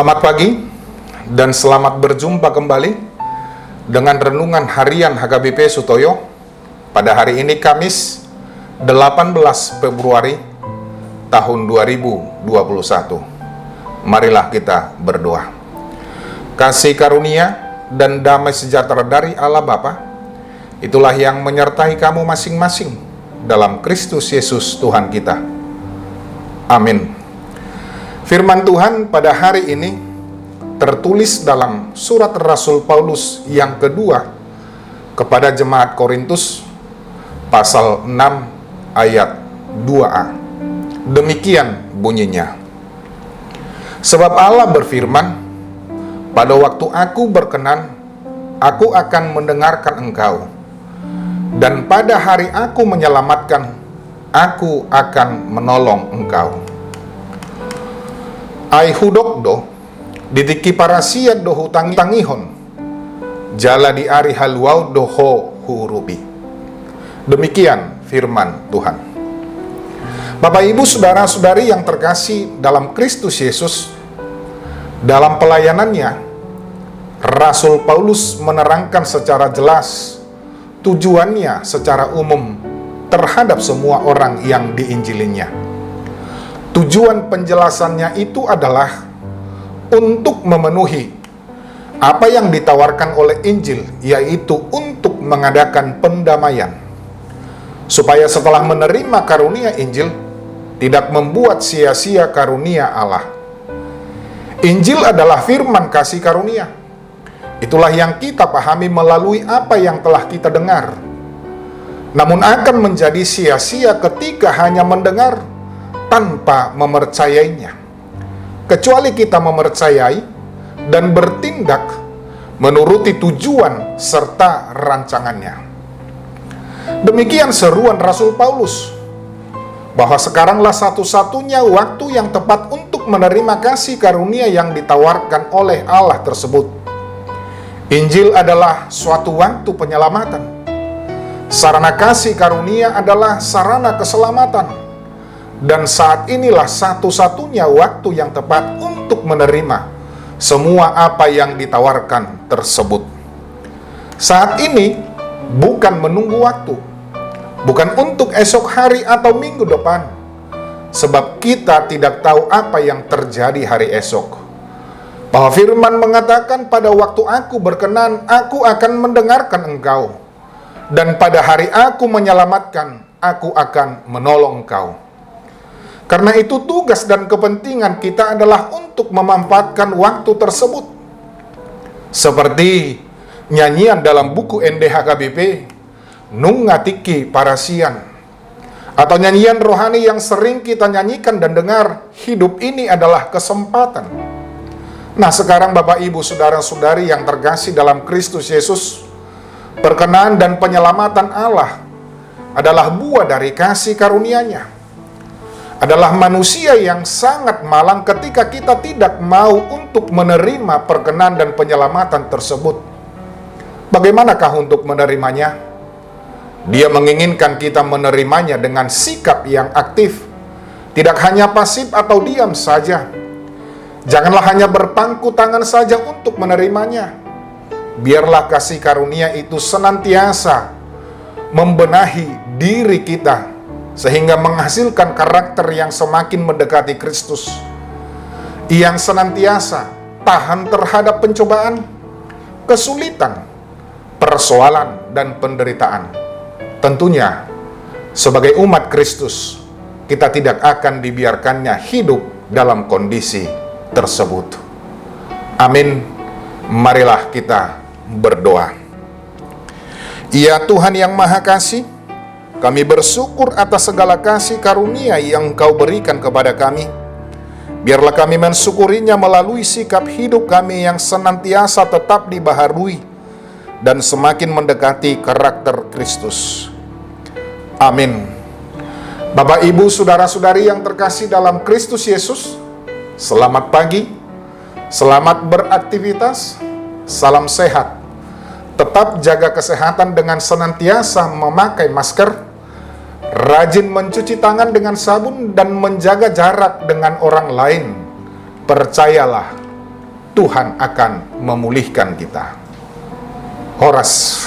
Selamat pagi dan selamat berjumpa kembali dengan renungan harian HKBP Sutoyo pada hari ini Kamis 18 Februari tahun 2021. Marilah kita berdoa. Kasih karunia dan damai sejahtera dari Allah Bapa, itulah yang menyertai kamu masing-masing dalam Kristus Yesus Tuhan kita. Amin. Firman Tuhan pada hari ini tertulis dalam surat Rasul Paulus yang kedua kepada jemaat Korintus pasal 6 ayat 2a. Demikian bunyinya. Sebab Allah berfirman, pada waktu aku berkenan, aku akan mendengarkan engkau. Dan pada hari aku menyelamatkan, aku akan menolong engkau. Ai hudokdo ditiki parasia do hutangihon jala di ari haluau doho hurubi. Demikian firman Tuhan. Bapak Ibu saudara-saudari yang terkasih dalam Kristus Yesus, dalam pelayanannya Rasul Paulus menerangkan secara jelas tujuannya secara umum terhadap semua orang yang diinjilinya. Tujuan penjelasannya itu adalah untuk memenuhi apa yang ditawarkan oleh Injil, yaitu untuk mengadakan pendamaian. Supaya setelah menerima karunia Injil, tidak membuat sia-sia karunia Allah. Injil adalah firman kasih karunia. Itulah yang kita pahami melalui apa yang telah kita dengar. Namun akan menjadi sia-sia ketika hanya mendengar tanpa memercayainya. Kecuali kita memercayai dan bertindak menuruti tujuan serta rancangannya. Demikian seruan Rasul Paulus, bahwa sekaranglah satu-satunya waktu yang tepat untuk menerima kasih karunia yang ditawarkan oleh Allah tersebut. Injil adalah suatu waktu penyelamatan. Sarana kasih karunia adalah sarana keselamatan. Dan saat inilah satu-satunya waktu yang tepat untuk menerima semua apa yang ditawarkan tersebut. Saat ini bukan menunggu waktu, bukan untuk esok hari atau minggu depan, sebab kita tidak tahu apa yang terjadi hari esok. Bahwa firman mengatakan, pada waktu aku berkenan, aku akan mendengarkan engkau. Dan pada hari aku menyelamatkan, aku akan menolong engkau. Karena itu tugas dan kepentingan kita adalah untuk memanfaatkan waktu tersebut. Seperti nyanyian dalam buku NDHKBP, Nungatiki Parasian. Atau nyanyian rohani yang sering kita nyanyikan dan dengar, hidup ini adalah kesempatan. Nah sekarang Bapak Ibu Saudara-saudari yang terkasih dalam Kristus Yesus, perkenan dan penyelamatan Allah adalah buah dari kasih karunia-Nya. Adalah manusia yang sangat malang ketika kita tidak mau untuk menerima perkenan dan penyelamatan tersebut. Bagaimanakah untuk menerimanya? Dia menginginkan kita menerimanya dengan sikap yang aktif, tidak hanya pasif atau diam saja. Janganlah hanya berpangku tangan saja untuk menerimanya. Biarlah kasih karunia itu senantiasa membenahi diri kita, sehingga menghasilkan karakter yang semakin mendekati Kristus, yang senantiasa tahan terhadap pencobaan, kesulitan, persoalan, dan penderitaan. Tentunya, sebagai umat Kristus, kita tidak akan dibiarkannya hidup dalam kondisi tersebut. Amin. Marilah kita berdoa. Ya Tuhan yang Maha Kasih, kami bersyukur atas segala kasih karunia yang Engkau berikan kepada kami. Biarlah kami mensyukurinya melalui sikap hidup kami yang senantiasa tetap dibaharui dan semakin mendekati karakter Kristus. Amin. Bapak, Ibu, Saudara-saudari yang terkasih dalam Kristus Yesus, selamat pagi, selamat beraktivitas, salam sehat. Tetap jaga kesehatan dengan senantiasa memakai masker, rajin mencuci tangan dengan sabun dan menjaga jarak dengan orang lain. Percayalah, Tuhan akan memulihkan kita. Horas